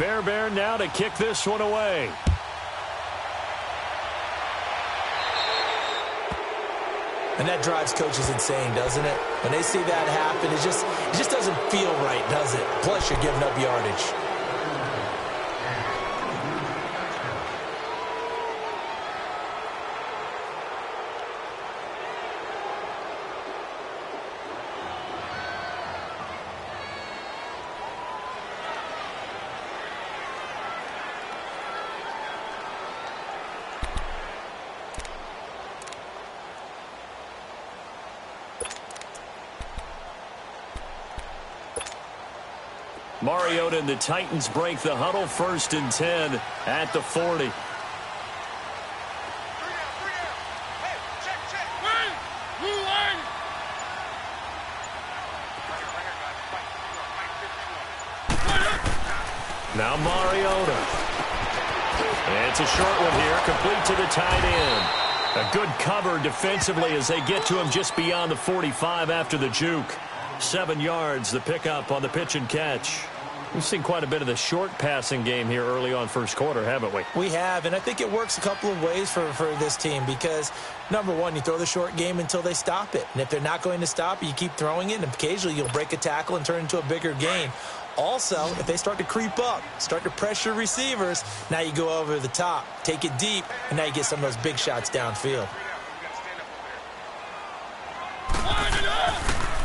Fairbairn now to kick this one away. And that drives coaches insane, doesn't it? When they see that happen, it just doesn't feel right, does it? Plus, you're giving up yardage. Mariota and the Titans break the huddle, 1st and 10 at the 40. Now Mariota. And it's a short one here, complete to the tight end. A good cover defensively as they get to him just beyond the 45 after the juke. 7 yards, the pickup on the pitch and catch. We've seen quite a bit of the short passing game here early on first quarter, haven't we? We have, and I think it works a couple of ways for this team because, number one, you throw the short game until they stop it. And if they're not going to stop it, you keep throwing it, and occasionally you'll break a tackle and turn it into a bigger gain. Also, if they start to creep up, start to pressure receivers, now you go over the top, take it deep, and now you get some of those big shots downfield.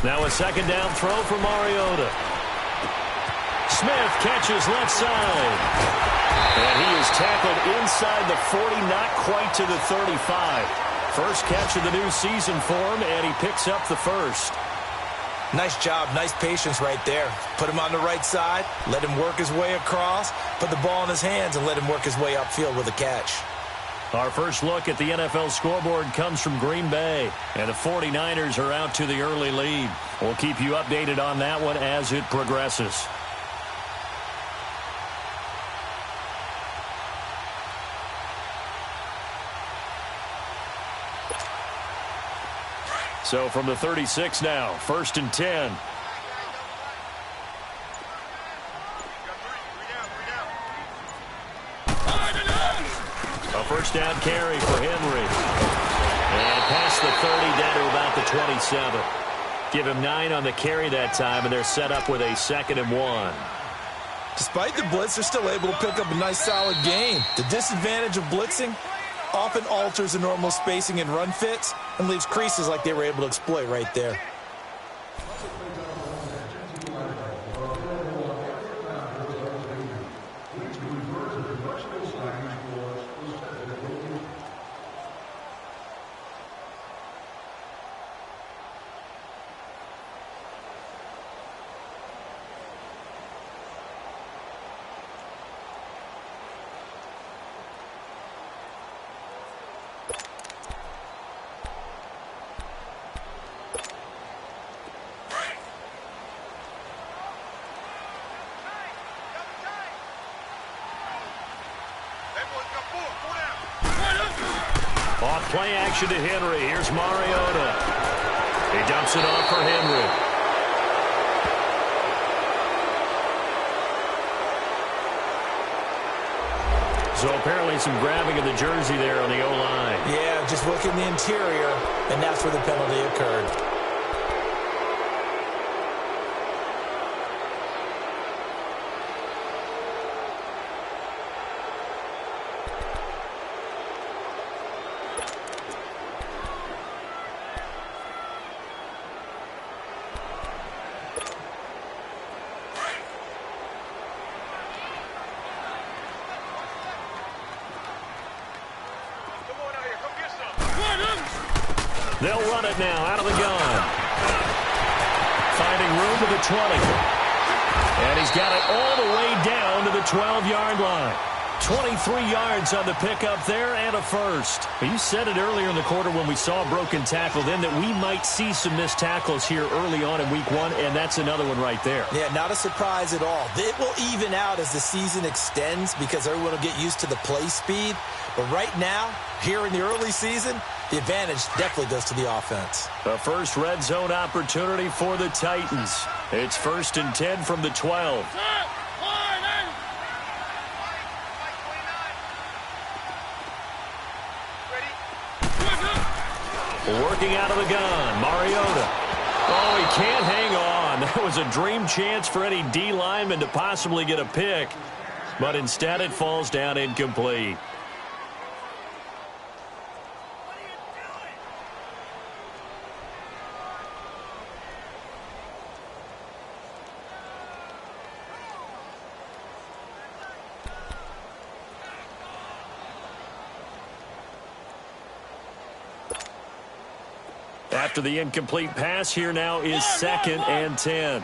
Now a second down throw for Mariota. Smith catches left side. And he is tackled inside the 40, not quite to the 35. First catch of the new season for him, and he picks up the first. Nice job, nice patience right there. Put him on the right side, let him work his way across, put the ball in his hands, and let him work his way upfield with a catch. Our first look at the NFL scoreboard comes from Green Bay, and the 49ers are out to the early lead. We'll keep you updated on that one as it progresses. So from the 36 now, 1st and 10. A first down carry for Henry. And past the 30 down to about the 27. Give him 9 on the carry that time, and they're set up with a 2nd and 1. Despite the blitz, they're still able to pick up a nice solid gain. The disadvantage of blitzing often alters the normal spacing and run fits and leaves creases like they were able to exploit right there. Off play action to Henry. Here's Mariota. He dumps it off for Henry. So apparently some grabbing of the jersey there on the O-line. Yeah, just look in the interior, and that's where the penalty occurred. They'll run it now out of the gun. Finding room to the 20. And he's got it all the way down to the 12-yard line. 23 yards on the pickup there and a first. You said it earlier in the quarter when we saw a broken tackle then that we might see some missed tackles here early on in week one, and that's another one right there. Yeah, not a surprise at all. It will even out as the season extends because everyone will get used to the play speed. But right now, here in the early season, the advantage definitely goes to the offense. The first red zone opportunity for the Titans. It's 1st and 10 from the 12. Working out of the gun, Mariota. Oh, he can't hang on. That was a dream chance for any D lineman to possibly get a pick. But instead it falls down incomplete. After the incomplete pass, here now is 2nd and 10.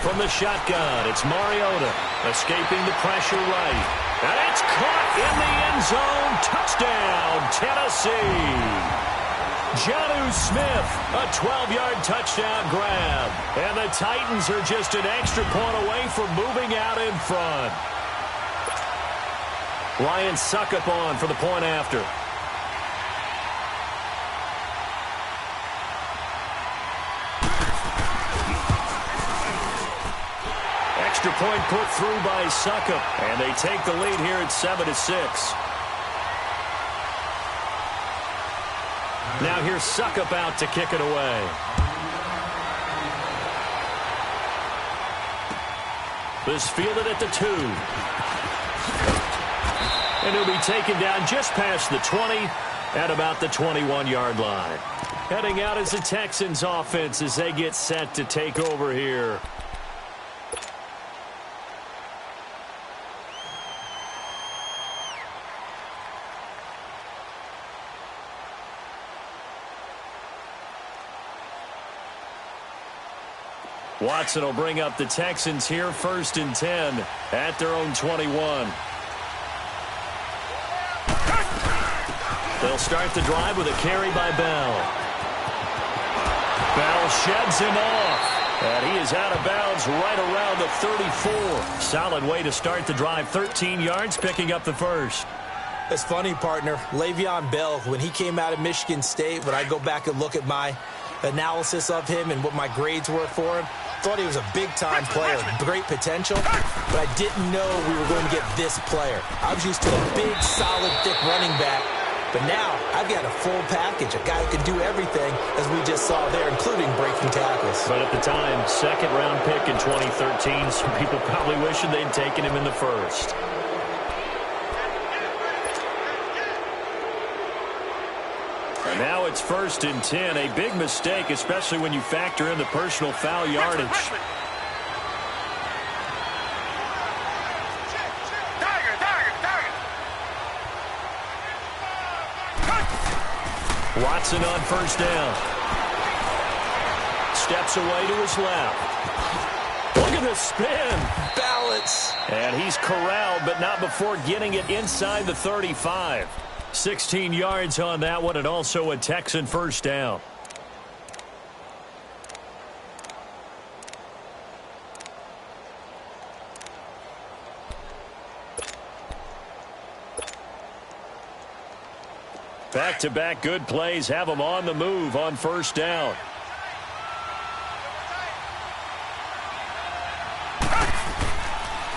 From the shotgun, it's Mariota escaping the pressure right. And it's caught in the end zone. Touchdown, Tennessee. Jonnu Smith, a 12-yard touchdown grab. And the Titans are just an extra point away from moving out in front. Ryan Suckup on for the point after. Extra point put through by Suckup. And they take the lead here at 7-6. Now here's Suckup out to kick it away. This fielded at the 2. And he'll be taken down just past the 20 at about the 21-yard line. Heading out as the Texans offense as they get set to take over here. Watson will bring up the Texans here 1st and 10 at their own 21. They'll start the drive with a carry by Bell. Bell sheds him off. And he is out of bounds right around the 34. Solid way to start the drive. 13 yards, picking up the first. It's funny, partner. Le'Veon Bell, when he came out of Michigan State, when I go back and look at my analysis of him and what my grades were for him, thought he was a big-time player, great potential, but I didn't know we were going to get this player. I was used to a big, solid, thick running back, but now I've got a full package, a guy who can do everything, as we just saw there, including breaking tackles. But at the time, 2nd-round pick in 2013, some people probably wishing they'd taken him in the 1st. And now it's 1st and 10. A big mistake, especially when you factor in the personal foul yardage. Watson on 1st down. Steps away to his left. Look at the spin. Balance. And he's corralled, but not before getting it inside the 35. 16 yards on that one, and also a Texan 1st down. Back-to-back good plays have them on the move on 1st down.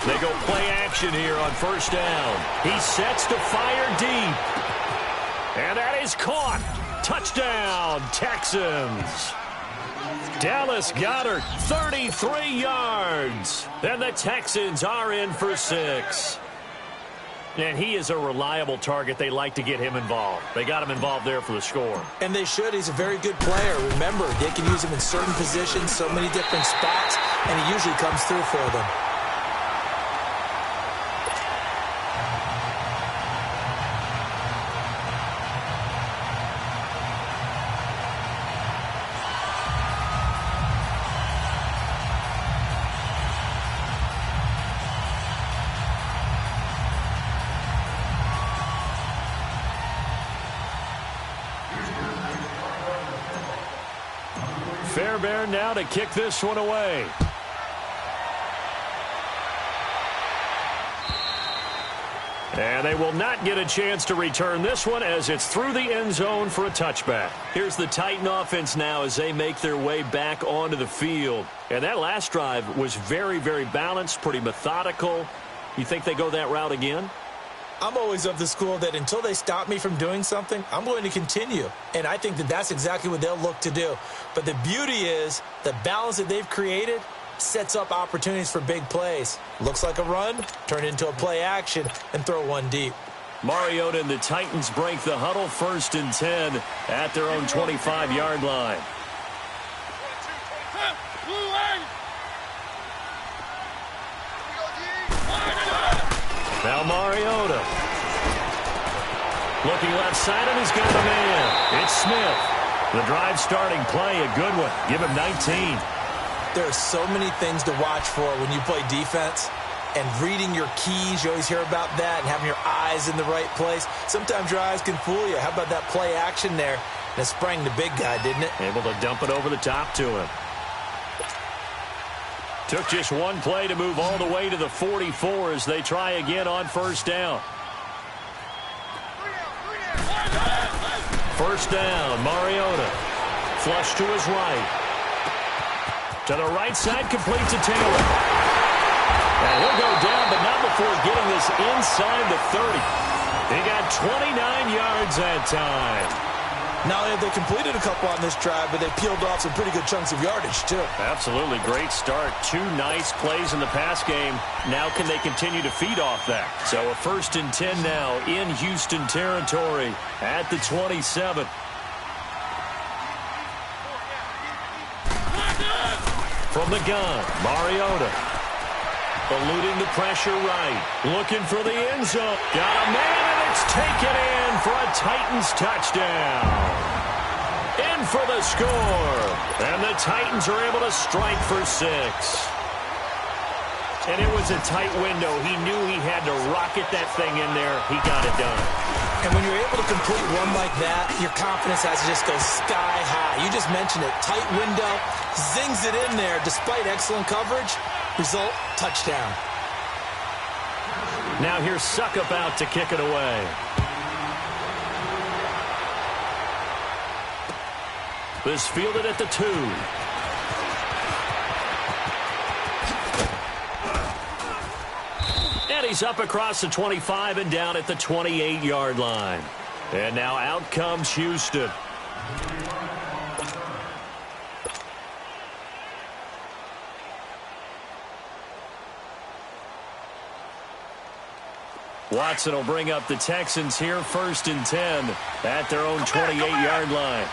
They go play action here on 1st down. He sets to fire deep. And that is caught. Touchdown, Texans. Dallas Goedert, 33 yards. And the Texans are in for 6. And he is a reliable target. They like to get him involved. They got him involved there for the score. And they should. He's a very good player. Remember, they can use him in certain positions, so many different spots, and he usually comes through for them. Fairbairn now to kick this one away. And they will not get a chance to return this one as it's through the end zone for a touchback. Here's the Titan offense now as they make their way back onto the field. And that last drive was very, very balanced, pretty methodical. You think they go that route again? I'm always of the school that until they stop me from doing something, I'm going to continue. And I think that that's exactly what they'll look to do. But the beauty is the balance that they've created sets up opportunities for big plays. Looks like a run, turn into a play action, and throw one deep. Mariota and the Titans break the huddle, 1st and 10 at their own 25-yard line. Now Mariota. Looking left side, and he's got a man. It's Smith. The drive starting play, a good one. Give him 19. There are so many things to watch for when you play defense. And reading your keys, you always hear about that, and having your eyes in the right place. Sometimes your eyes can fool you. How about that play action there? And it sprang the big guy, didn't it? Able to dump it over the top to him. Took just one play to move all the way to the 44 as they try again on 1st down. 1st down, Mariota. Flush to his right. To the right side, complete to Taylor. And he'll go down, but not before getting this inside the 30. He got 29 yards that time. Not only have they completed a couple on this drive, but they peeled off some pretty good chunks of yardage, too. Absolutely. Great start. 2 nice plays in the pass game. Now can they continue to feed off that? So a 1st and 10 now in Houston territory at the 27. From the gun, Mariota. Eluding the pressure right. Looking for the end zone. Got a man, and it's taken in for a Titans touchdown. In for the score. And the Titans are able to strike for 6. And it was a tight window. He knew he had to rocket that thing in there. He got it done. And when you're able to complete one like that, your confidence has to just go sky high. You just mentioned it. Tight window, zings it in there despite excellent coverage. Result, touchdown. Now here's Suckup out to kick it away. This fielded at the 2. And he's up across the 25 and down at the 28-yard line. And now out comes Houston. Watson will bring up the Texans here, 1st and 10 at their own 28-yard line.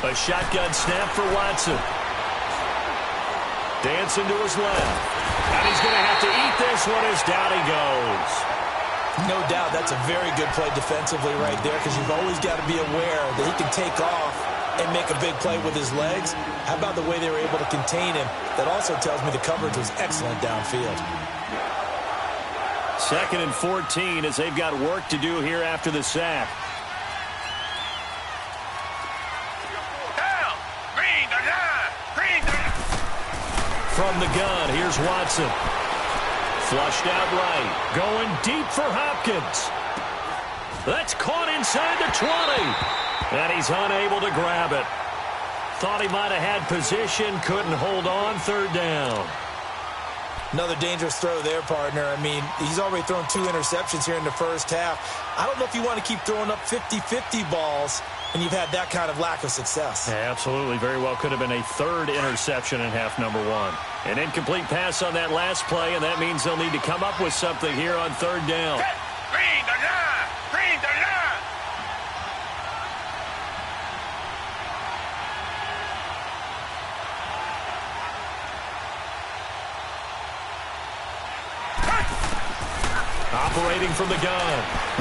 A shotgun snap for Watson. Dancing to his left. And he's going to have to eat this one as down he goes. No doubt that's a very good play defensively right there, because you've always got to be aware that he can take off and make a big play with his legs. How about the way they were able to contain him? That also tells me the coverage was excellent downfield. 2nd and 14 as they've got work to do here after the sack. From the gun, here's Watson. Flushed out right. Going deep for Hopkins. That's caught inside the 20. And he's unable to grab it. Thought he might have had position, couldn't hold on, 3rd down. Another dangerous throw there, partner. I mean, he's already thrown 2 interceptions here in the first half. I don't know if you want to keep throwing up 50-50 balls when you've had that kind of lack of success. Yeah, absolutely. Very well could have been a 3rd interception in half number 1. An incomplete pass on that last play, and that means they'll need to come up with something here on 3rd down. Green the line! Green the line! Operating from the gun.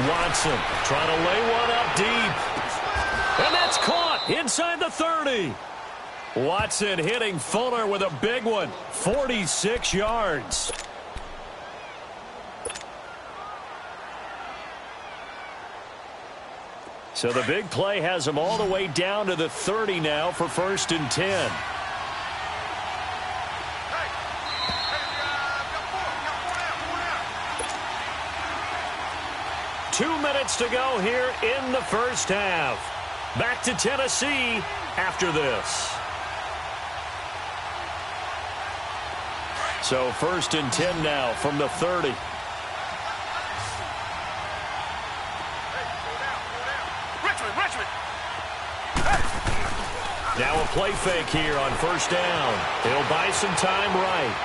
Watson trying to lay one up deep. And that's caught inside the 30. Watson hitting Fuller with a big one. 46 yards. So the big play has them all the way down to the 30 now for 1st and 10. 2 minutes to go here in the first half. Back to Tennessee after this. So 1st and 10 now from the 30. Richmond. Now a play fake here on 1st down. He'll buy some time right.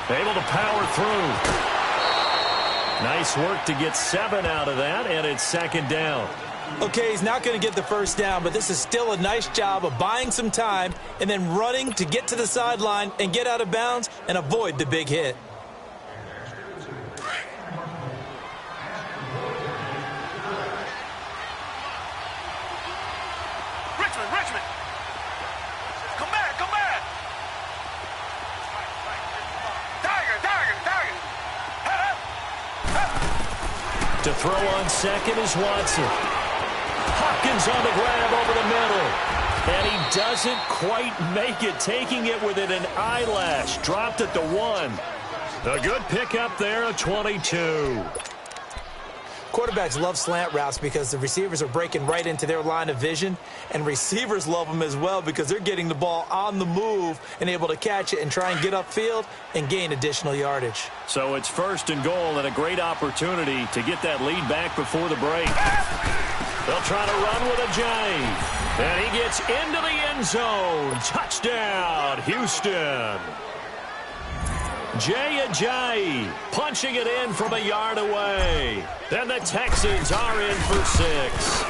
Able to power through. Nice work to get 7 out of that, and it's 2nd down. Okay, he's not going to get the 1st down, but this is still a nice job of buying some time and then running to get to the sideline and get out of bounds and avoid the big hit. Richmond. Come back. Tiger. To throw on 2nd is Watson. Hopkins on the grab over the middle. And he doesn't quite make it, taking it within an eyelash. Dropped at the 1. A good pickup there, a 22. Quarterbacks love slant routes because the receivers are breaking right into their line of vision, and receivers love them as well because they're getting the ball on the move and able to catch it and try and get upfield and gain additional yardage. So it's 1st and goal and a great opportunity to get that lead back before the break. They'll try to run with a J. And he gets into the end zone. Touchdown, Houston. Jay Ajayi punching it in from a yard away. And the Texans are in for 6.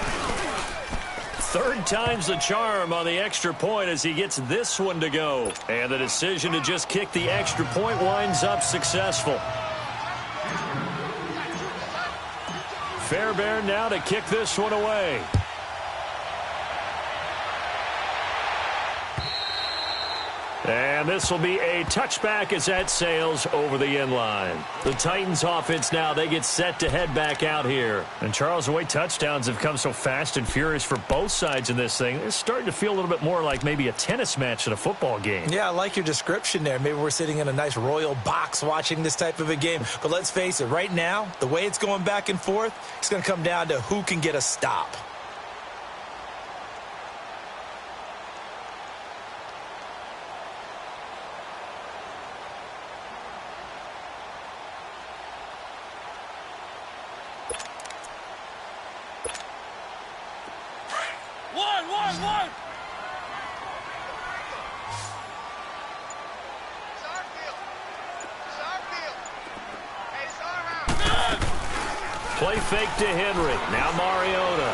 3rd time's the charm on the extra point as he gets this one to go. And the decision to just kick the extra point winds up successful. Fairbairn now to kick this one away. And this will be a touchback as that sails over the end line. The Titans offense now, they get set to head back out here. And Charles, the way touchdowns have come so fast and furious for both sides in this thing, it's starting to feel a little bit more like maybe a tennis match in a football game. Yeah, I like your description there. Maybe we're sitting in a nice royal box watching this type of a game. But let's face it, right now, the way it's going back and forth, it's going to come down to who can get a stop. One. Play fake to Henry. Now Mariota.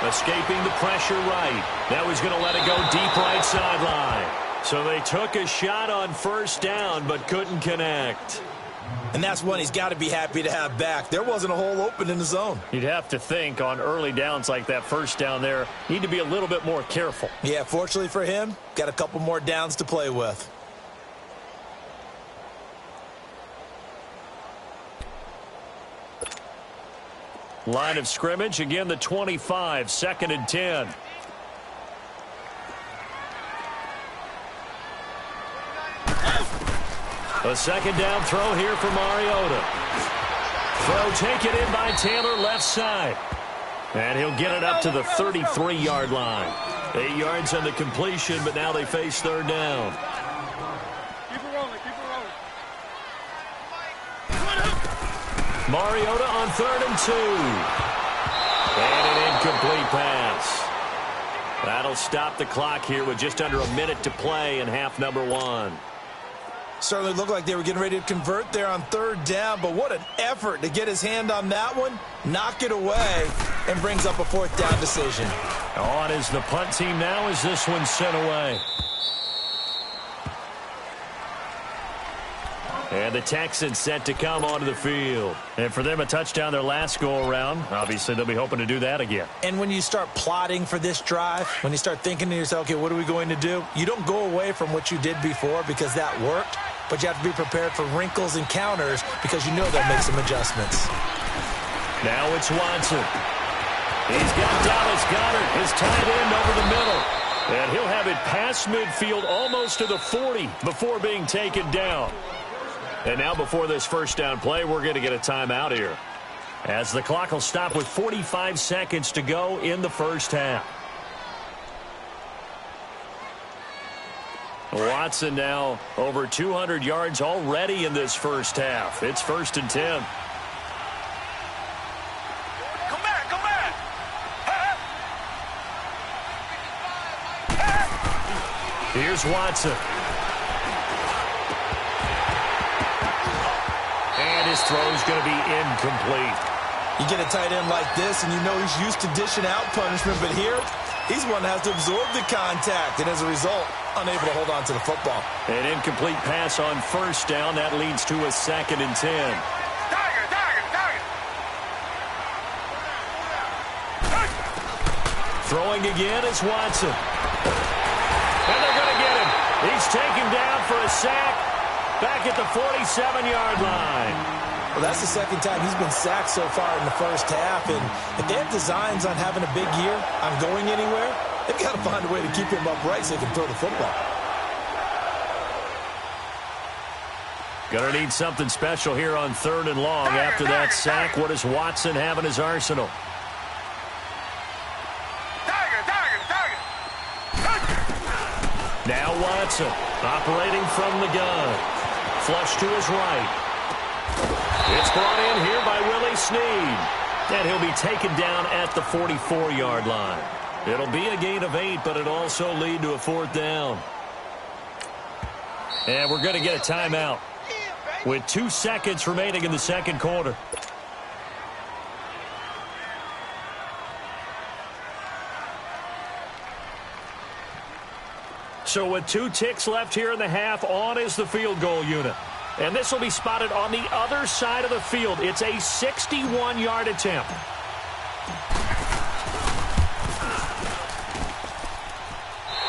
Escaping the pressure right. That was going to let it go deep right sideline. So they took a shot on 1st down but couldn't connect. And that's one he's got to be happy to have back. There wasn't a hole open in the zone. You'd have to think on early downs like that 1st down there, need to be a little bit more careful. Yeah, fortunately for him, got a couple more downs to play with. Line of scrimmage, again the 25, 2nd and 10. A 2nd down throw here for Mariota. Throw taken in by Taylor left side. And he'll get it up to the 33-yard line. 8 yards on the completion, but now they face 3rd down. Keep it rolling. Mariota on 3rd and 2. And an incomplete pass. That'll stop the clock here with just under a minute to play in half number 1. Certainly looked like they were getting ready to convert there on 3rd down, but what an effort to get his hand on that one, knock it away, and brings up a 4th down decision. On is the punt team now as this one's sent away. And the Texans set to come onto the field. And for them, a touchdown their last go-around. Obviously, they'll be hoping to do that again. And when you start plotting for this drive, when you start thinking to yourself, okay, what are we going to do? You don't go away from what you did before because that worked, but you have to be prepared for wrinkles and counters because you know they'll make some adjustments. Now it's Watson. He's got Dallas Goedert, his tight end, over the middle. And he'll have it past midfield almost to the 40 before being taken down. And now before this first down play, we're going to get a timeout here, as the clock will stop with 45 seconds to go in the first half. Watson now over 200 yards already in this first half. It's 1st and 10. Come back, come back. Here's Watson. And his throw's going to be incomplete. You get a tight end like this, and you know he's used to dishing out punishment, but here, he's one that has to absorb the contact, and as a result, unable to hold on to the football. An incomplete pass on first down. That leads to a 2nd and 10. Throwing again is Watson. And they're going to get him. He's taken down for a sack back at the 47-yard line. Well, that's the second time he's been sacked so far in the first half, and if they have designs on having a big year, on going anywhere, they've got to find a way to keep him upright so they can throw the football. Going to need something special here on 3rd and long. After that sack, what does Watson have in his arsenal? Now Watson operating from the gun. Flush to his right. It's brought in here by Willie Snead. And he'll be taken down at the 44-yard line. It'll be a gain of 8, but it'll also lead to a 4th down. And we're going to get a timeout with 2 seconds remaining in the second quarter. So with 2 ticks left here in the half, on is the field goal unit. And this will be spotted on the other side of the field. It's a 61-yard attempt.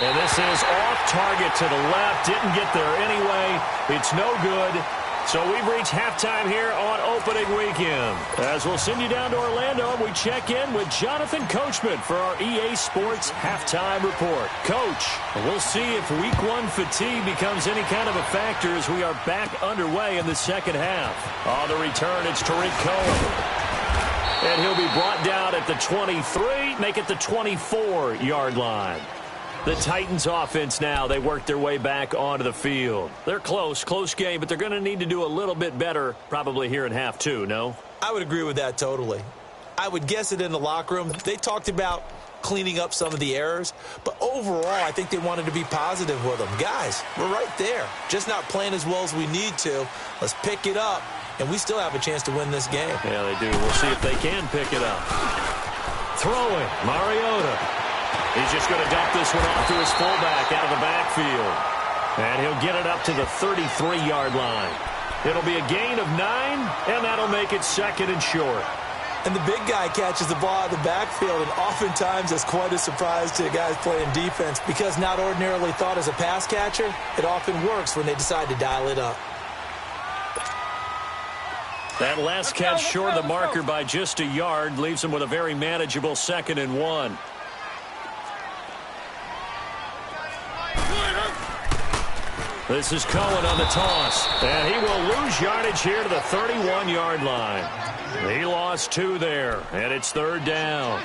And this is off target to the left. Didn't get there anyway. It's no good. So we've reached halftime here on opening weekend. As we'll send you down to Orlando, and we check in with Jonathan Coachman for our EA Sports Halftime Report. Coach, we'll see if Week 1 fatigue becomes any kind of a factor as we are back underway in the second half. On the return, it's Tariq Cohen. And he'll be brought down at the 23, make it the 24-yard line. The Titans offense now, they work their way back onto the field. They're close game, but they're going to need to do a little bit better probably here in half 2, no? I would agree with that totally. I would guess it in the locker room. They talked about cleaning up some of the errors, but overall, I think they wanted to be positive with them. Guys, we're right there. Just not playing as well as we need to. Let's pick it up, and we still have a chance to win this game. Yeah, they do. We'll see if they can pick it up. Throwing, Mariota. He's just going to dump this one off to his fullback out of the backfield. And he'll get it up to the 33-yard line. It'll be a gain of 9, and that'll make it 2nd and short. And the big guy catches the ball out of the backfield, and oftentimes that's quite a surprise to guys playing defense because not ordinarily thought as a pass catcher, it often works when they decide to dial it up. That last catch short of the marker by just a yard leaves him with a very manageable 2nd and 1. This is Cohen on the toss, and he will lose yardage here to the 31-yard line. He lost 2 there, and it's 3rd down.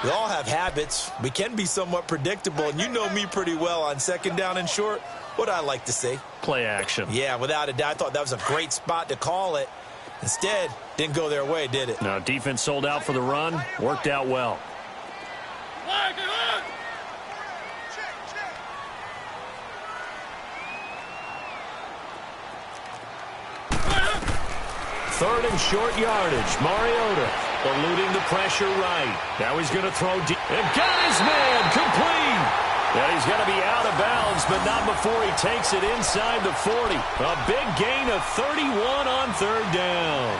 We all have habits. We can be somewhat predictable, and you know me pretty well on 2nd down and short. What I like to see? Play action. Yeah, without a doubt. I thought that was a great spot to call it. Instead, didn't go their way, did it? No, defense sold out for the run. Worked out well. Third and short yardage. Mariota eluding the pressure right. Now he's going to throw deep. And got his man complete. And he's going to be out of bounds, but not before he takes it inside the 40. A big gain of 31 on 3rd down.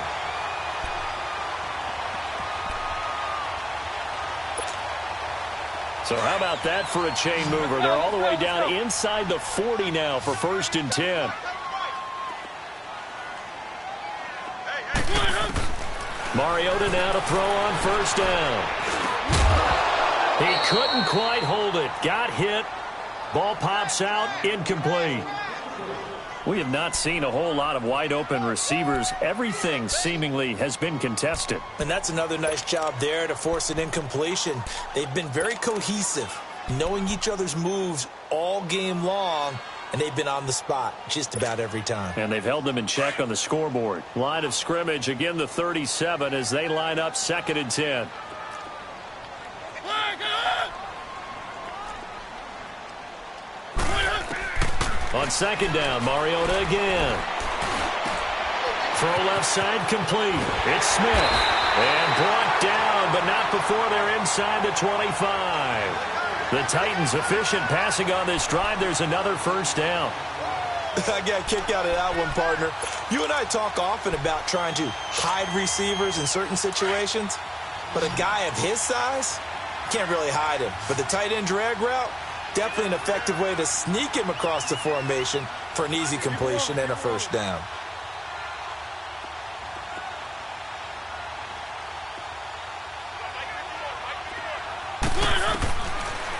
So how about that for a chain mover? They're all the way down inside the 40 now for 1st and 10. Mariota now to throw on 1st down. He couldn't quite hold it. Got hit. Ball pops out. Incomplete. We have not seen a whole lot of wide-open receivers. Everything seemingly has been contested. And that's another nice job there to force an incompletion. They've been very cohesive, knowing each other's moves all game long, and they've been on the spot just about every time. And they've held them in check on the scoreboard. Line of scrimmage, again the 37 as they line up 2nd and 10. On 2nd down, Mariota again. Throw left side complete. It's Smith. And brought down, but not before they're inside the 25. The Titans efficient passing on this drive. There's another 1st down. I got a kick out of that one, partner. You and I talk often about trying to hide receivers in certain situations, but a guy of his size, can't really hide him. But the tight end drag route, definitely an effective way to sneak him across the formation for an easy completion and a 1st down.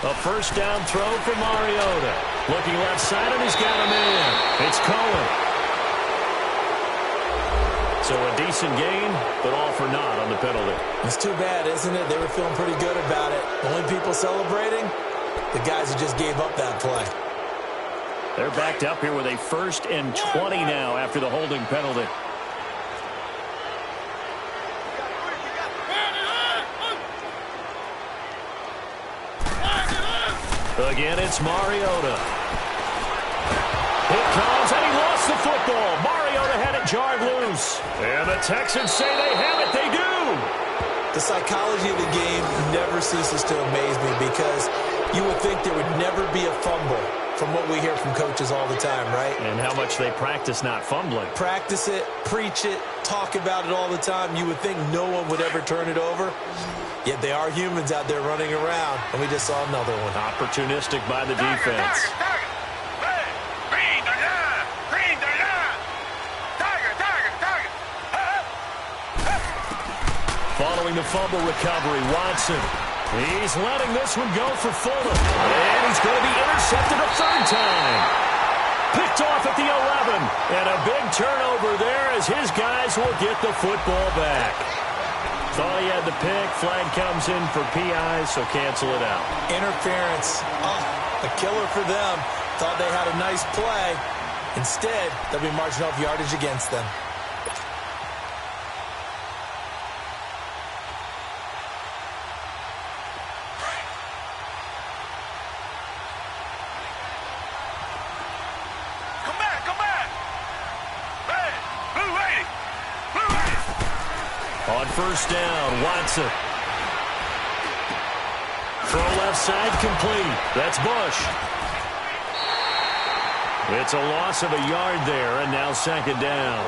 A 1st down throw for Mariota. Looking left side, and he's got him in. It's Cohen. So a decent gain, but all for naught on the penalty. It's too bad, isn't it? They were feeling pretty good about it. The only people celebrating, the guys who just gave up that play. They're backed up here with a 1st and 20 now after the holding penalty. Again, it's Mariota. It comes, and he lost the football. Mariota had it jarred loose. And the Texans say they have it. They do. The psychology of the game never ceases to amaze me because you would think there would never be a fumble from what we hear from coaches all the time, right? And how much they practice not fumbling. Practice it, preach it, talk about it all the time. You would think no one would ever turn it over. Yet they are humans out there running around, and we just saw another one. Opportunistic by the defense. Following the fumble recovery, Watson. He's letting this one go for Fuller. And he's going to be intercepted a 3rd time. Picked off at the 11. And a big turnover there as his guys will get the football back. Thought he had the pick. Flag comes in for PI, so cancel it out. Interference. Oh, a killer for them. Thought they had a nice play. Instead, they'll be marching off yardage against them. On 1st down, Watson. Throw left side complete. That's Bush. It's a loss of a yard there, and now 2nd down.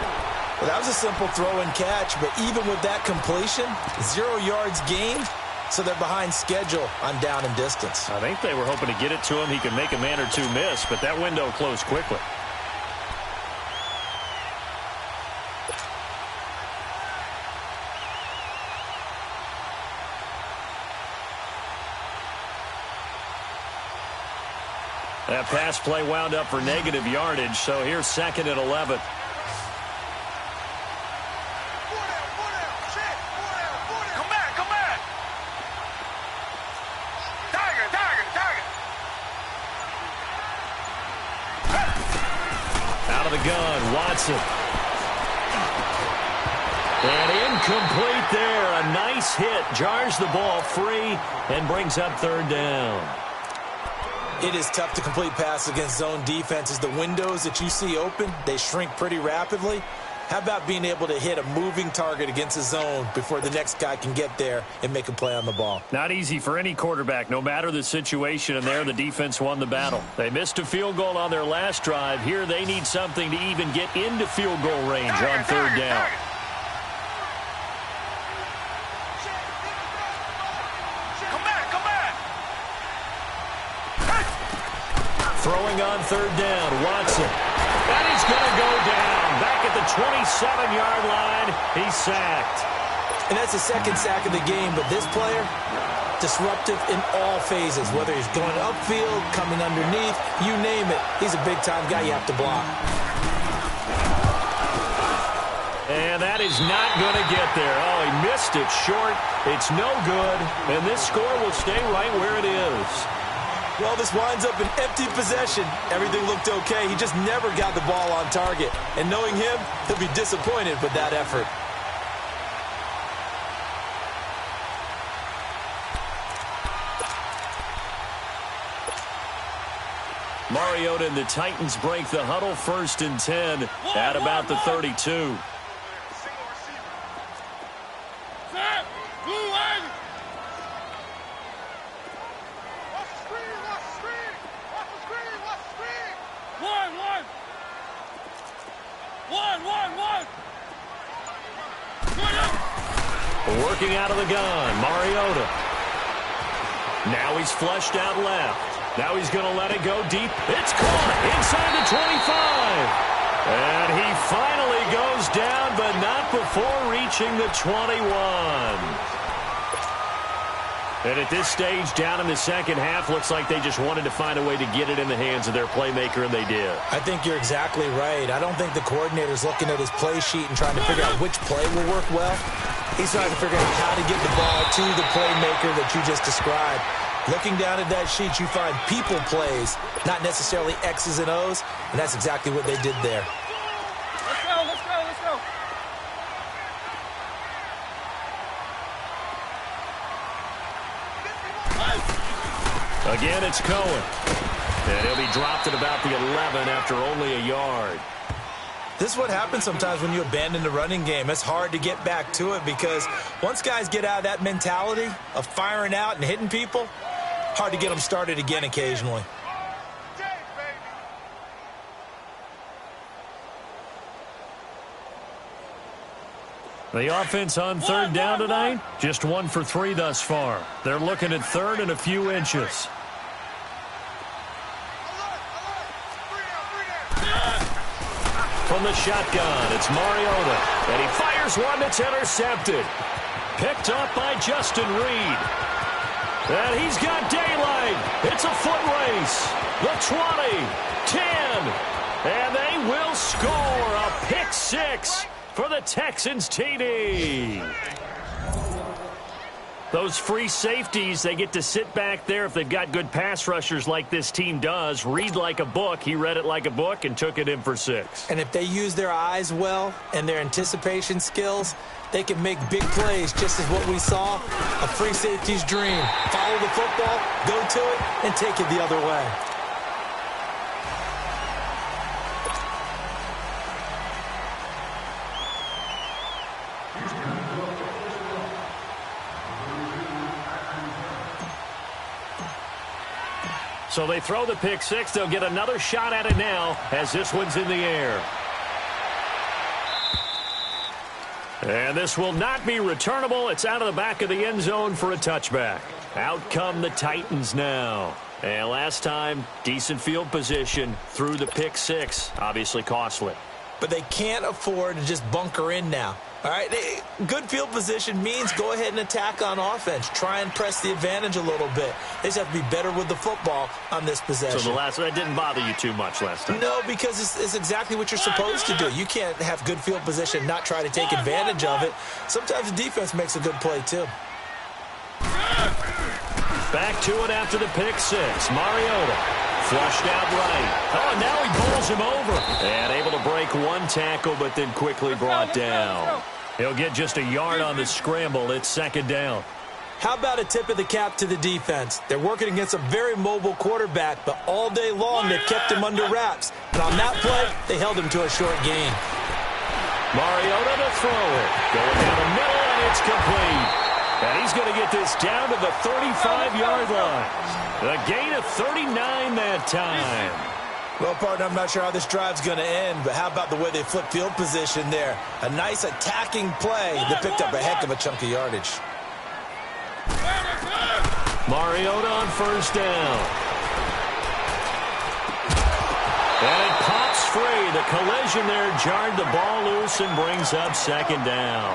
Well, that was a simple throw and catch, but even with that completion, 0 yards gained, so they're behind schedule on down and distance. I think they were hoping to get it to him. He could make a man or two miss, but that window closed quickly. That pass play wound up for negative yardage, so here's 2nd and 11. Come back. Tiger. Out of the gun, Watson. And incomplete there. A nice hit. Jars the ball free and brings up 3rd down. It is tough to complete pass against zone defenses. The windows that you see open, they shrink pretty rapidly. How about being able to hit a moving target against a zone before the next guy can get there and make a play on the ball? Not easy for any quarterback, no matter the situation, and there the defense won the battle. They missed a field goal on their last drive. Here they need something to even get into field goal range on 3rd down. Throwing on 3rd down, Watson. And he's going to go down. Back at the 27-yard line, he's sacked. And that's the second sack of the game, but this player, disruptive in all phases, whether he's going upfield, coming underneath, you name it. He's a big-time guy you have to block. And that is not going to get there. Oh, he missed it short. It's no good, and this score will stay right where it is. Well, this winds up an empty possession. Everything looked okay. He just never got the ball on target. And knowing him, he'll be disappointed with that effort. Mariota and the Titans break the huddle, 1st and 10 at about the 32. Working out of the gun, Mariota. Now he's flushed out left. Now he's going to let it go deep. It's caught inside the 25. And he finally goes down, but not before reaching the 21. And at this stage, down in the second half, looks like they just wanted to find a way to get it in the hands of their playmaker, and they did. I think you're exactly right. I don't think the coordinator's looking at his play sheet and trying to figure out which play will work well. He's trying to figure out how to get the ball to the playmaker that you just described. Looking down at that sheet, you find people plays, not necessarily X's and O's, and that's exactly what they did there. Let's go, let's go, let's go. Again, it's Cohen. And he'll be dropped at about the 11 after only a yard. This is what happens sometimes when you abandon the running game. It's hard to get back to it because once guys get out of that mentality of firing out and hitting people, hard to get them started again occasionally. The offense on 3rd down tonight, just 1 for 3 thus far. They're looking at 3rd and a few inches. From the shotgun, it's Mariota. And he fires one that's intercepted. Picked up by Justin Reed. And he's got daylight. It's a foot race. The 20, 10. And they will score a pick 6 for the Texans TD. Those free safeties, they get to sit back there if they've got good pass rushers like this team does. Read like a book. He read it like a book and took it in for 6. And if they use their eyes well and their anticipation skills, they can make big plays, just as what we saw, a free safety's dream. Follow the football, go to it, and take it the other way. So they throw the pick 6. They'll get another shot at it now as this one's in the air. And this will not be returnable. It's out of the back of the end zone for a touchback. Out come the Titans now. And last time, decent field position through the pick 6. Obviously costly. But they can't afford to just bunker in now. All right, good field position means go ahead and attack on offense. Try and press the advantage a little bit. They just have to be better with the football on this possession. So that didn't bother you too much last time? No, because it's exactly what you're supposed to do. You can't have good field position and not try to take advantage of it. Sometimes the defense makes a good play, too. Back to it after the pick 6. Mariota flushed out right. Oh, now he bowls him over. And able to break one tackle, but then quickly brought down. He'll get just a yard on the scramble. It's 2nd down. How about a tip of the cap to the defense? They're working against a very mobile quarterback, but all day long they've kept him under wraps. And on that play, they held him to a short gain. Mariota to throw it. Going down the middle, and it's complete. And he's going to get this down to the 35-yard line. A gain of 39 that time. Well, partner, I'm not sure how this drive's going to end, but how about the way they flip field position there? A nice attacking play that picked up a heck of a chunk of yardage. Mariota on 1st down. And it pops free. The collision there jarred the ball loose and brings up 2nd down.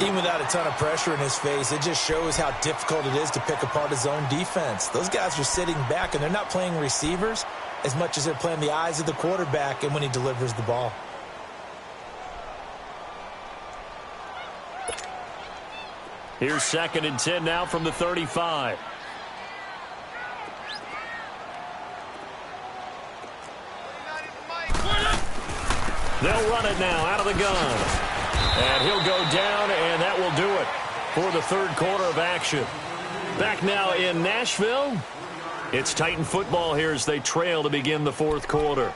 Even without a ton of pressure in his face, it just shows how difficult it is to pick apart his own defense. Those guys are sitting back, and they're not playing receivers as much as they're playing the eyes of the quarterback and when he delivers the ball. Here's 2nd and 10 now from the 35. They'll run it now out of the gun. And he'll go down, and that will do it for the 3rd quarter of action. Back now in Nashville. It's Titan football here as they trail to begin the 4th quarter.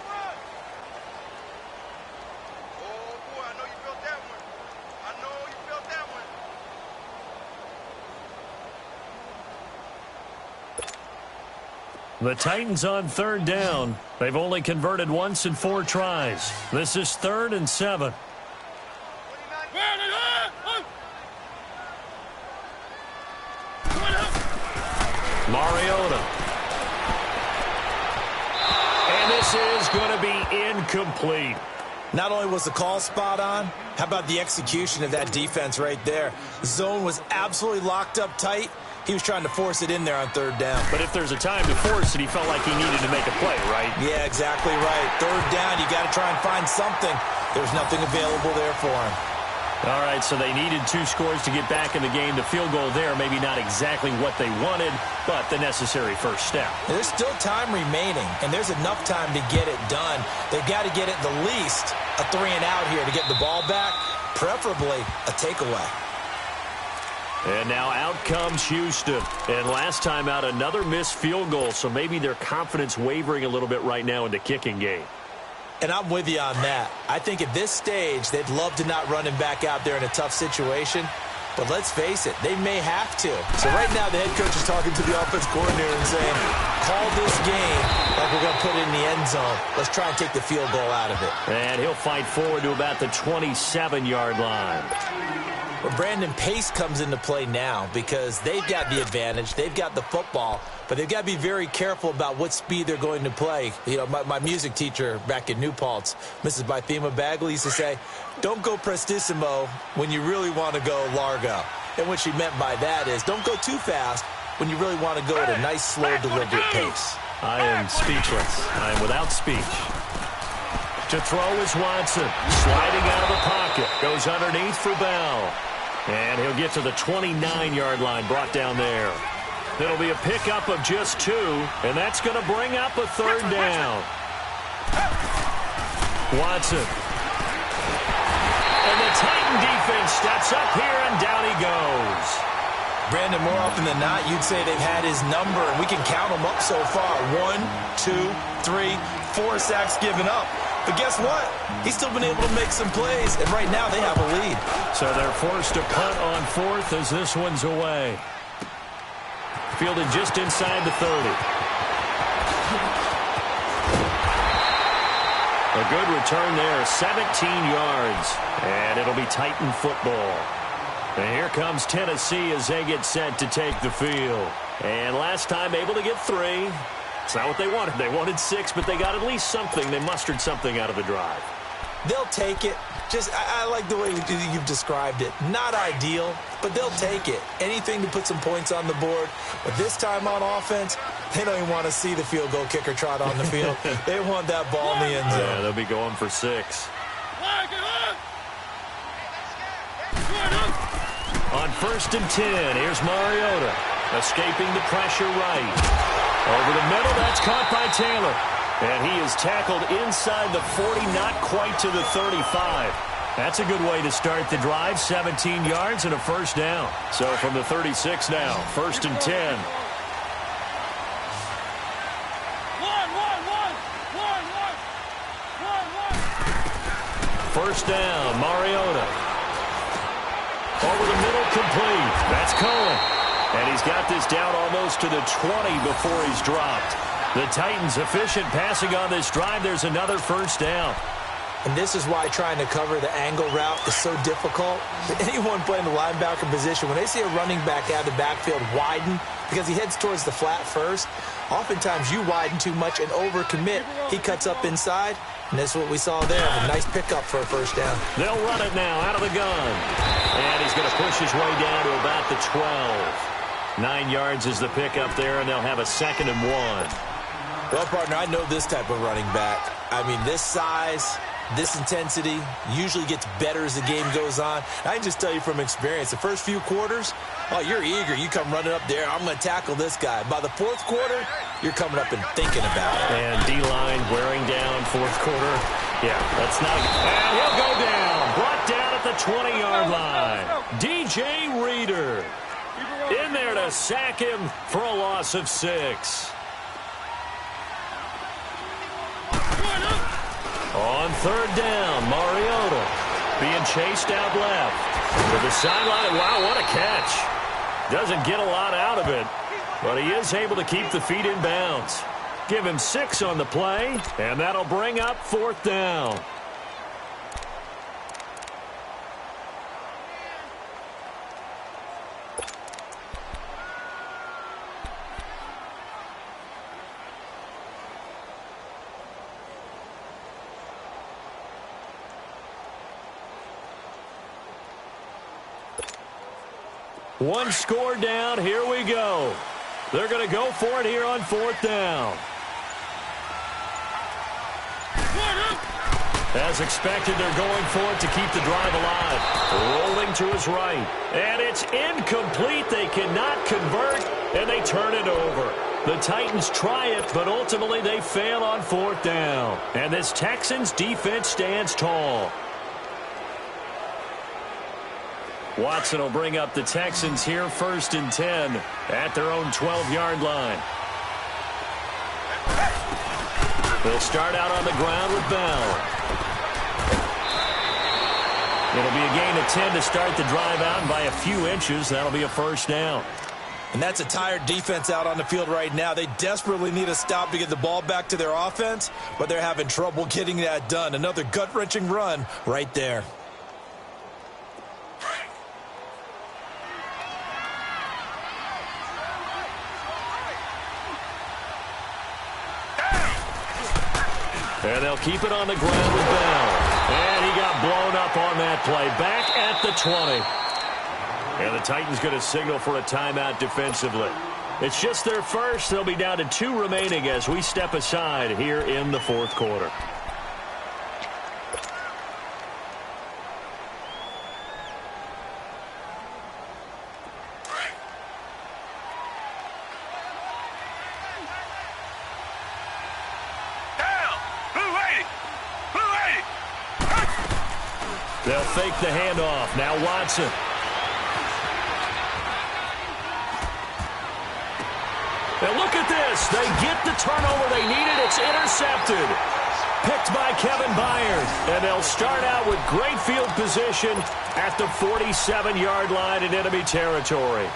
The Titans on 3rd down. They've only converted once in 4 tries. This is 3rd and 7. Mariota. And this is going to be incomplete. Not only was the call spot on, how about the execution of that defense right there? Zone was absolutely locked up tight. He was trying to force it in there on 3rd down. But if there's a time to force it, he felt like he needed to make a play, right? Yeah, exactly right. 3rd down, you got to try and find something. There's nothing available there for him. All right, so they needed 2 scores to get back in the game. The field goal there, maybe not exactly what they wanted, but the necessary first step. There's still time remaining, and there's enough time to get it done. They've got to get at the least a 3 and out here to get the ball back, preferably a takeaway. And now out comes Houston. And last time out, another missed field goal, so maybe their confidence wavering a little bit right now in the kicking game. And I'm with you on that. I think at this stage, they'd love to not run him back out there in a tough situation. But let's face it, they may have to. So right now, the head coach is talking to the offense coordinator and saying, call this game like we're going to put it in the end zone. Let's try and take the field goal out of it. And he'll fight forward to about the 27-yard line. Well, Brandon, pace comes into play now because they've got the advantage. They've got the football, but they've got to be very careful about what speed they're going to play. You know, my music teacher back in New Paltz, Mrs. Bythema Bagley, used to say, don't go prestissimo when you really want to go largo. And what she meant by that is don't go too fast when you really want to go at a nice, slow, deliberate pace. I am speechless. I am without speech. To throw is Watson. Sliding out of the pocket. Goes underneath for Bell. And he'll get to the 29-yard line, brought down there. It'll be a pickup of just 2, and that's going to bring up a 3rd down. Watson. And the Titan defense steps up here, and down he goes. Brandon, more often than not, you'd say they've had his number, and we can count them up so far. 1, 2, 3, 4 sacks given up. But guess what? He's still been able to make some plays, and right now they have a lead. So they're forced to punt on 4th as this one's away. Fielded just inside the 30. A good return there, 17 yards. And it'll be Titan football. And here comes Tennessee as they get set to take the field. And last time able to get 3. It's not what they wanted. They wanted 6, but they got at least something. They mustered something out of the drive. They'll take it. I like the way you've described it. Not ideal, but they'll take it. Anything to put some points on the board. But this time on offense, they don't even want to see the field goal kicker trot on the field. They want that ball in the end zone. Yeah, they'll be going for 6. On 1st and 10, here's Mariota. Escaping the pressure right. Over the middle, that's caught by Taylor. And he is tackled inside the 40, not quite to the 35. That's a good way to start the drive, 17 yards and a 1st down. So from the 36 now, 1st and 10. First down, Mariota. Over the middle, complete. That's Cohen. And he's got this down almost to the 20 before he's dropped. The Titans efficient passing on this drive. There's another 1st down. And this is why trying to cover the angle route is so difficult. Anyone playing the linebacker position, when they see a running back out of the backfield widen because he heads towards the flat first, oftentimes you widen too much and overcommit. He cuts up inside, and that's what we saw there. A nice pickup for a 1st down. They'll run it now out of the gun. And he's going to push his way down to about the 12. 9 yards is the pickup there, and they'll have a 2nd and 1. Well, partner, I know this type of running back. I mean, this size, this intensity usually gets better as the game goes on. I can just tell you from experience, the first few quarters, oh, you're eager. You come running up there, I'm going to tackle this guy. By the 4th quarter, you're coming up and thinking about it. And D-line wearing down 4th quarter. Yeah, that's not... And he'll go down. Brought down at the 20-yard line. DJ Reader in there to sack him for a loss of 6. On 3rd down, Mariota being chased out left. To the sideline. Wow, what a catch. Doesn't get a lot out of it, but he is able to keep the feet in bounds. Give him 6 on the play, and that'll bring up 4th down. One score down. Here we go. They're going to go for it here on 4th down. As expected, they're going for it to keep the drive alive. Rolling to his right. And it's incomplete. They cannot convert, and they turn it over. The Titans try it, but ultimately they fail on 4th down. And this Texans defense stands tall. Watson will bring up the Texans here 1st and 10 at their own 12-yard line. They'll start out on the ground with Bell. It'll be a gain of 10 to start the drive out, and by a few inches, that'll be a 1st down. And that's a tired defense out on the field right now. They desperately need a stop to get the ball back to their offense, but they're having trouble getting that done. Another gut-wrenching run right there. And they'll keep it on the ground with Bell. And he got blown up on that play. Back at the 20. And the Titans going to signal for a timeout defensively. It's just their first. They'll be down to 2 remaining as we step aside here in the 4th quarter. They'll fake the handoff. Now Watson. And look at this. They get the turnover they needed. It's intercepted. Picked by Kevin Byard. And they'll start out with great field position at the 47-yard line in enemy territory.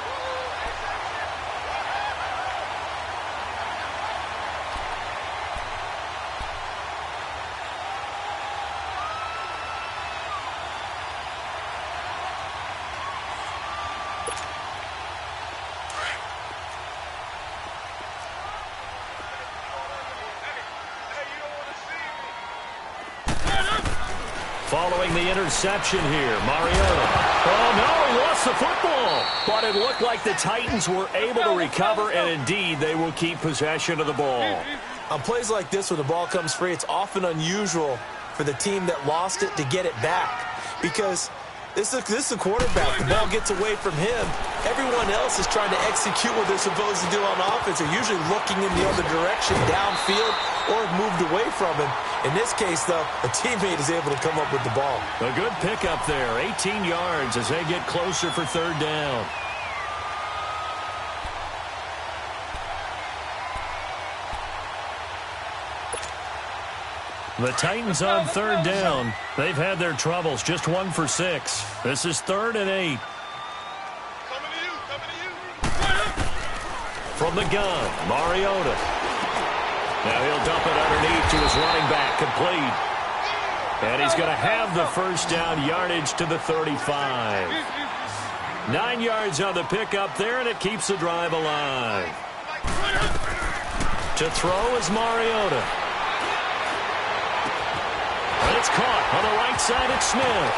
Following the interception here, Mariota. Oh, no, he lost the football. But it looked like the Titans were able to recover, and indeed, they will keep possession of the ball. On plays like this, when the ball comes free, it's often unusual for the team that lost it to get it back. Because this is a quarterback. The ball gets away from him. Everyone else is trying to execute what they're supposed to do on offense. They're usually looking in the other direction, downfield, or moved away from him. In this case, though, a teammate is able to come up with the ball. A good pickup there, 18 yards as they get closer for 3rd down. The Titans on 3rd down. They've had their troubles, just 1 for 6. This is 3rd and 8. From the gun, Mariota. Now he'll dump it underneath to his running back, complete. And he's going to have the 1st down, yardage to the 35. 9 yards on the pickup there, and it keeps the drive alive. To throw is Mariota. And it's caught on the right side. It's Smith.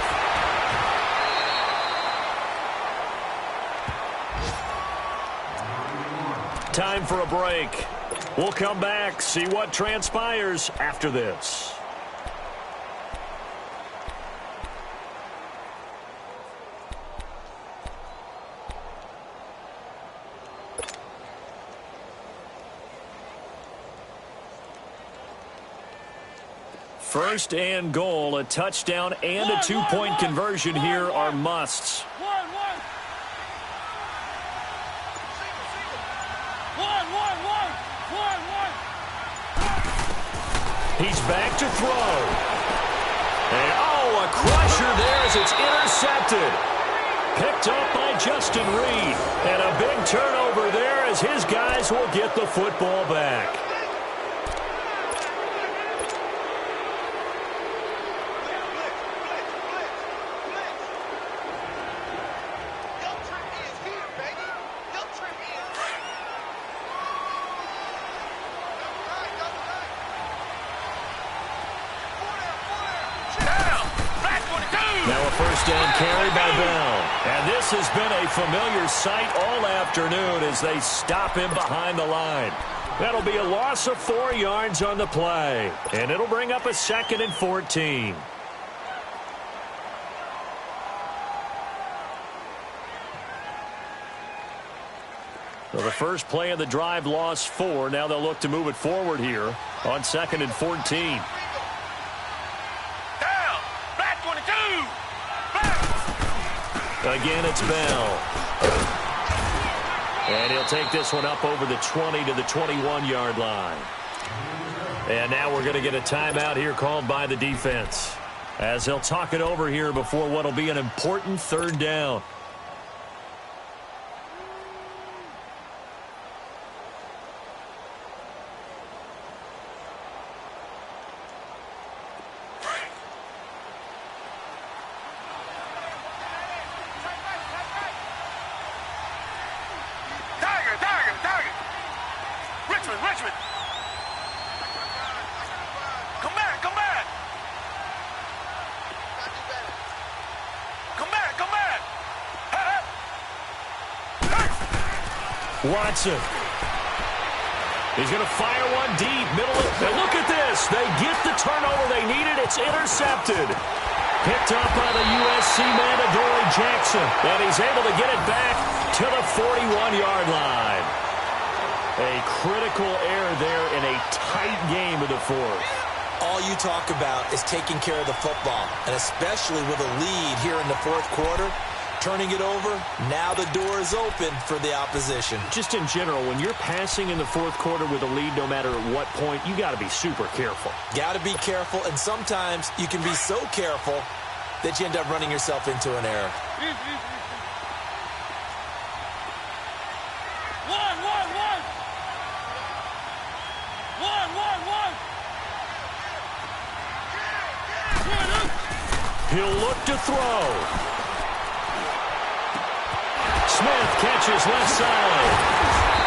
Time for a break. We'll come back, see what transpires after this. First and goal, a touchdown and a two-point conversion here are musts. He's back to throw. And, a crusher there as it's intercepted. Picked up by Justin Reed. And a big turnover there as his guys will get the football back. First down carry by Bell. And this has been a familiar sight all afternoon as they stop him behind the line. That'll be a loss of 4 yards on the play. And it'll bring up a 2nd and 14. So the first play of the drive lost 4. Now they'll look to move it forward here on 2nd and 14. Again, it's Bell. And he'll take this one up over the 20 to the 21-yard line. And now we're going to get a timeout here called by the defense, as they'll talk it over here before what will be an important 3rd down. Watson. He's going to fire one deep, middle of it. Look at this. They get the turnover they needed. It's intercepted. Picked up by the USC man, Adoree Jackson. And he's able to get it back to the 41-yard line. A critical error there in a tight game of the 4th. All you talk about is taking care of the football, and especially with a lead here in the 4th quarter. Turning it over, now the door is open for the opposition. Just in general, when you're passing in the 4th quarter with a lead, no matter at what point, you got to be super careful. Got to be careful, and sometimes you can be so careful that you end up running yourself into an error. He'll look to throw. Smith catches left side.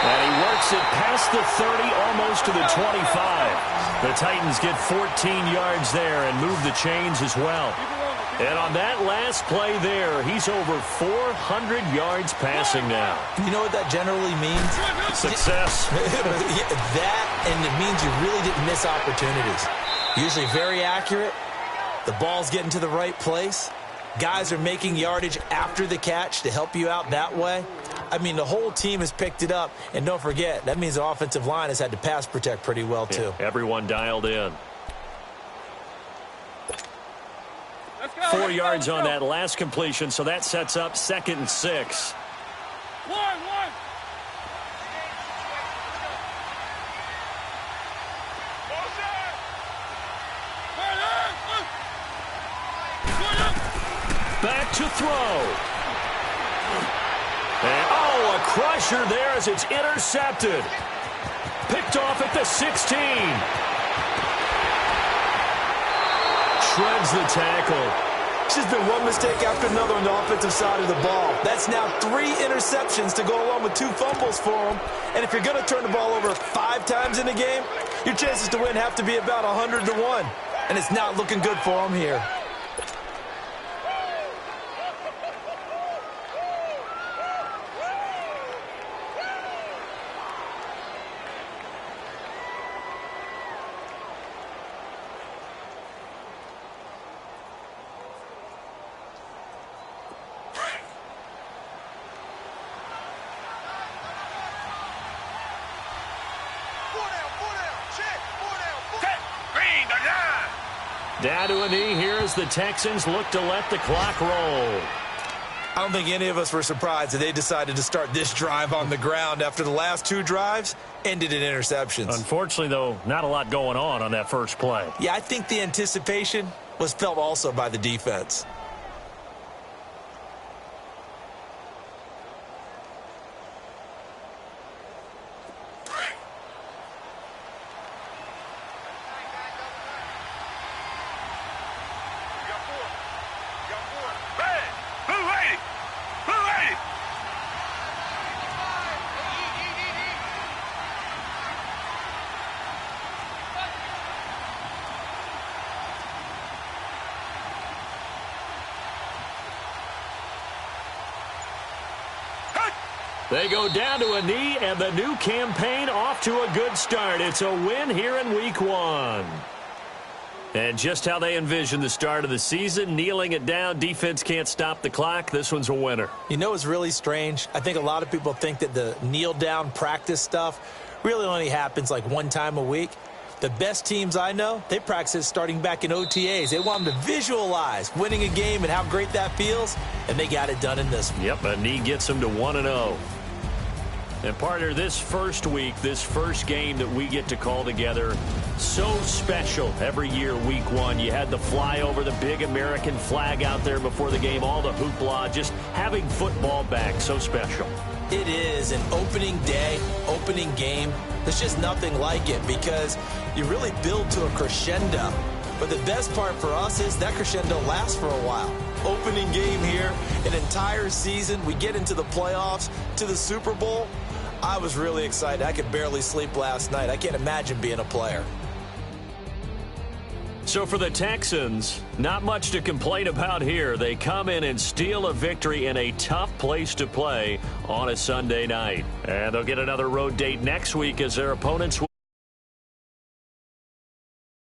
And he works it past the 30, almost to the 25. The Titans get 14 yards there and move the chains as well. And on that last play there, he's over 400 yards passing now. You know what that generally means? Success. That, and it means you really didn't miss opportunities. Usually very accurate. The ball's getting to the right place. Guys are making yardage after the catch to help you out that way. I mean, the whole team has picked it up. And don't forget, that means the offensive line has had to pass protect pretty well, too. Yeah, everyone dialed in. 4 yards on that last completion, so that sets up 2nd and 6. Back to throw. And, a crusher there as it's intercepted. Picked off at the 16. Shreds the tackle. It's just been one mistake after another on the offensive side of the ball. That's now 3 interceptions to go along with 2 fumbles for him. And if you're going to turn the ball over 5 times in a game, your chances to win have to be about 100 to 1. And it's not looking good for him here. Down to a knee here as the Texans look to let the clock roll. I don't think any of us were surprised that they decided to start this drive on the ground after the last 2 drives ended in interceptions. Unfortunately, though, not a lot going on that first play. Yeah, I think the anticipation was felt also by the defense. They go down to a knee, and the new campaign off to a good start. It's a win here in Week 1. And just how they envision the start of the season, kneeling it down, defense can't stop the clock. This one's a winner. You know what's really strange? I think a lot of people think that the kneel-down practice stuff really only happens like 1 time a week. The best teams I know, they practice starting back in OTAs. They want them to visualize winning a game and how great that feels, and they got it done in this one. Yep, a knee gets them to 1-0. And partner, this first week, this first game that we get to call together, so special every year, Week 1. You had the flyover, the big American flag out there before the game, all the hoopla, just having football back, so special. It is an opening day, opening game. There's just nothing like it because you really build to a crescendo. But the best part for us is that crescendo lasts for a while. Opening game here, an entire season. We get into the playoffs, to the Super Bowl. I was really excited. I could barely sleep last night. I can't imagine being a player. So for the Texans, not much to complain about here. They come in and steal a victory in a tough place to play on a Sunday night. And they'll get another road date next week as their opponents